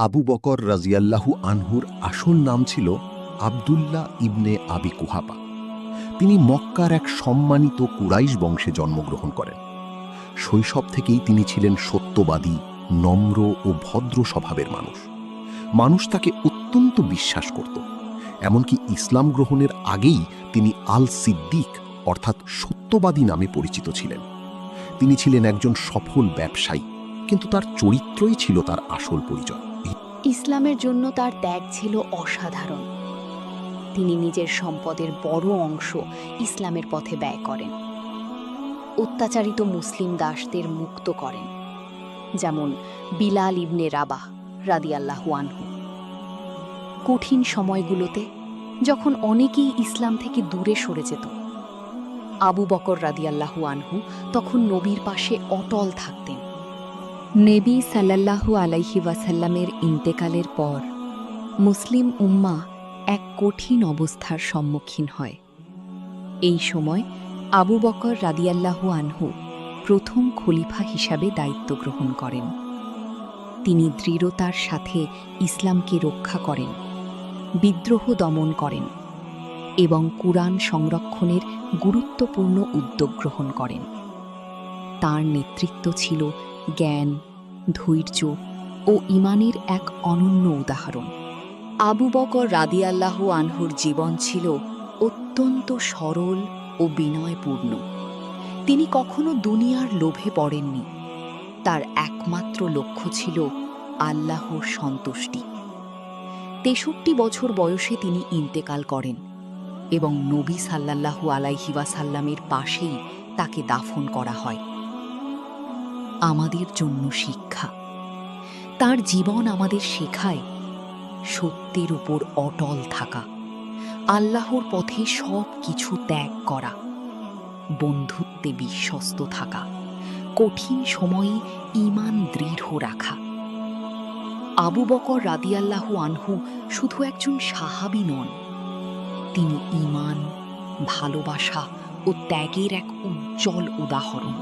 আবু বকর রাজিয়াল্লাহু আনহুর আসল নাম ছিল আবদুল্লাহ ইবনে আবি কুহাফা। তিনি মক্কার এক সম্মানিত কুরাইশ বংশে জন্মগ্রহণ করেন। শৈশব থেকেই তিনি ছিলেন সত্যবাদী, নম্র ও ভদ্র স্বভাবের মানুষ। মানুষ তাকে অত্যন্ত বিশ্বাস করত। এমনকি ইসলাম গ্রহণের আগেই তিনি আল সিদ্দিক অর্থাৎ সত্যবাদী নামে পরিচিত ছিলেন। তিনি ছিলেন একজন সফল ব্যবসায়ী, কিন্তু তার চরিত্রই ছিল তার আসল পরিচয়। ইসলামের জন্য তার ত্যাগ ছিল অসাধারণ। তিনি নিজের সম্পদের বড় অংশ ইসলামের পথে ব্যয় করেন। অত্যাচারিত মুসলিম দাসদের মুক্ত করেন, যেমন বিলাল ইবনে রাবাহ রাদিয়াল্লাহু আনহু। কঠিন সময়গুলোতে যখন অনেকেই ইসলাম থেকে দূরে সরে যেত, আবু বকর রাদিয়াল্লাহু আনহু তখন নবীর পাশে অটল থাকতেন। নবী সাল্লাল্লাহু আলাইহি ওয়াসাল্লামের ইন্তেকালের পর মুসলিম উম্মাহ এক কঠিন অবস্থার সম্মুখীন হয়। এই সময় আবু বকর রাদিয়াল্লাহু আনহু প্রথম খলিফা হিসাবে দায়িত্ব গ্রহণ করেন। তিনি দৃঢ়তার সাথে ইসলামকে রক্ষা করেন, বিদ্রোহ দমন করেন এবং কুরআন সংরক্ষণের গুরুত্বপূর্ণ উদ্যোগ গ্রহণ করেন। তার নেতৃত্ব ছিল জ্ঞান, ধৈর্য ও ঈমানের এক অনন্য উদাহরণ। আবু বকর রাদিয়াল্লাহু আনহুর জীবন ছিল অত্যন্ত সরল ও বিনয়পূর্ণ। তিনি কখনো দুনিয়ার লোভে পড়েননি। তার একমাত্র লক্ষ্য ছিল আল্লাহর সন্তুষ্টি। ৬৩ বছর বয়সে তিনি ইন্তেকাল করেন এবং নবী সাল্লাল্লাহু আলাইহি ওয়াসাল্লামের পাশেই তাকে দাফন করা হয়। আমাদের জন্য শিক্ষা। তার জীবন আমাদের শেখায় সত্যের উপর অটল থাকা, আল্লাহর পথে সব কিছু ত্যাগ করা, বন্ধুত্বে বিশ্বস্ত থাকা, কঠিন সময়ে ঈমান দৃঢ় রাখা। আবু বকর রাদিয়াল্লাহু আনহু শুধু একজন সাহাবী নন, তিনি ঈমান, ভালোবাসা ও ত্যাগের এক উজ্জ্বল উদাহরণ।